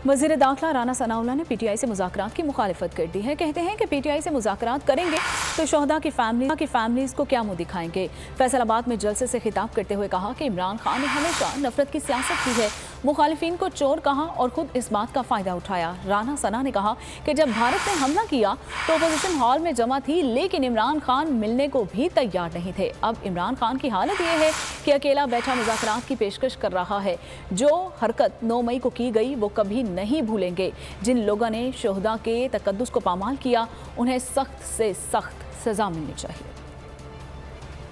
वज़ीर दाखिला राना सनाउल्लाह ने पीटीआई से मुज़ाकरात की मुखालिफत कर दी है। कहते हैं कि पीटीआई से मुज़ाकरात करेंगे तो शोहदा की फैमिलीज़ को क्या मुँह दिखाएंगे। फैसलाबाद में जलसे से खिताब करते हुए कहा कि इमरान खान ने हमेशा नफरत की सियासत की है, मुखालिफिन को चोर कहा और खुद इस बात का फ़ायदा उठाया। राना सना ने कहा कि जब भारत ने हमला किया तो अपोजिशन हॉल में जमा थी, लेकिन इमरान खान मिलने को भी तैयार नहीं थे। अब इमरान खान की हालत यह है कि अकेला बैठा मुज़ाकरात की पेशकश कर रहा है। जो हरकत 9 मई को की गई वो कभी नहीं भूलेंगे। जिन लोगों ने शोहदा के तकद्दुस को पामाल किया उन्हें सख्त से सख्त सजा मिलनी चाहिए।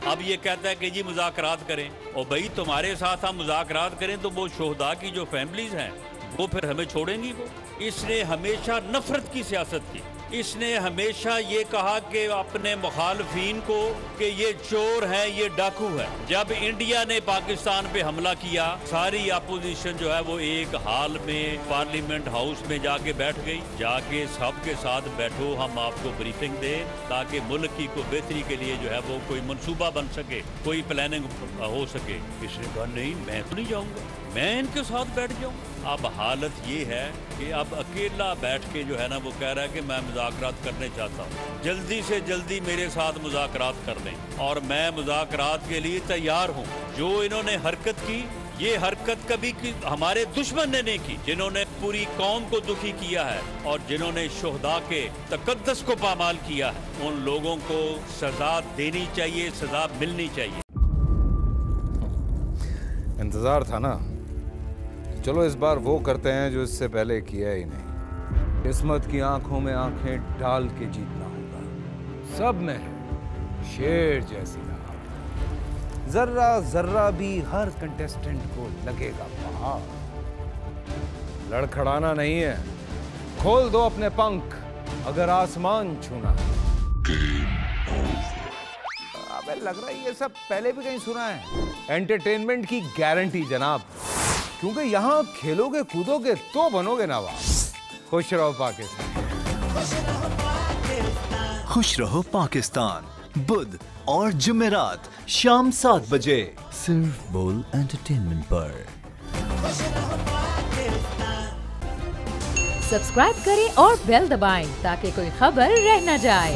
अब ये कहता है कि जी मुज़ाकरात करें, और भाई तुम्हारे साथ हम मुज़ाकरात करें तो वो शोहदा की जो फैमिलीज हैं वो फिर हमें छोड़ेंगी। वो इसने हमेशा नफरत की सियासत की। इसने हमेशा ये कहा कि अपने मुखालफीन को कि ये चोर है, ये डाकू है। जब इंडिया ने पाकिस्तान पे हमला किया, सारी अपोजिशन जो है वो एक हाल में पार्लियामेंट हाउस में जाके बैठ गई। जाके सबके साथ बैठो, हम आपको ब्रीफिंग दें ताकि मुल्क की को बेहतरी के लिए जो है वो कोई मनसूबा बन सके, कोई प्लानिंग हो सके। इसने कहा नहीं, मैं तो नहीं जाऊँगा, मैं इनके साथ बैठ जाऊँ। अब हालत ये है कि अब अकेला बैठ के जो है ना वो कह रहा है कि मैं मुज़ाकरात करने चाहता हूँ, जल्दी से जल्दी मेरे साथ मुज़ाकरात कर लें, और मैं मुज़ाकरात के लिए तैयार हूँ। जो इन्होंने हरकत की, ये हरकत कभी हमारे दुश्मन ने नहीं की, जिन्होंने पूरी कौम को दुखी किया है और जिन्होंने शोहदा के तकद्दुस को पामाल किया है, उन लोगों को सजा देनी चाहिए, सजा मिलनी चाहिए। इंतजार था ना, चलो इस बार वो करते हैं जो इससे पहले किया ही नहीं। किस्मत की आंखों में आंखें डाल के जीतना होगा। सब में है शेर जैसी राह, जर्रा जर्रा भी हर कंटेस्टेंट को लगेगा पहाड़। लड़खड़ाना नहीं है, खोल दो अपने पंख अगर आसमान छूना है। अबे लग रहा है ये सब पहले भी कहीं सुना है। एंटरटेनमेंट की गारंटी जनाब, क्योंकि यहाँ खेलोगे कूदोगे तो बनोगे नवाब। खुश रहो पाकिस्तान। खुश रहो पाकिस्तान बुध और जुमेरात शाम 7 बजे सिर्फ बोल एंटरटेनमेंट पर। सब्सक्राइब करें और बेल दबाएं ताकि कोई खबर रह न जाए।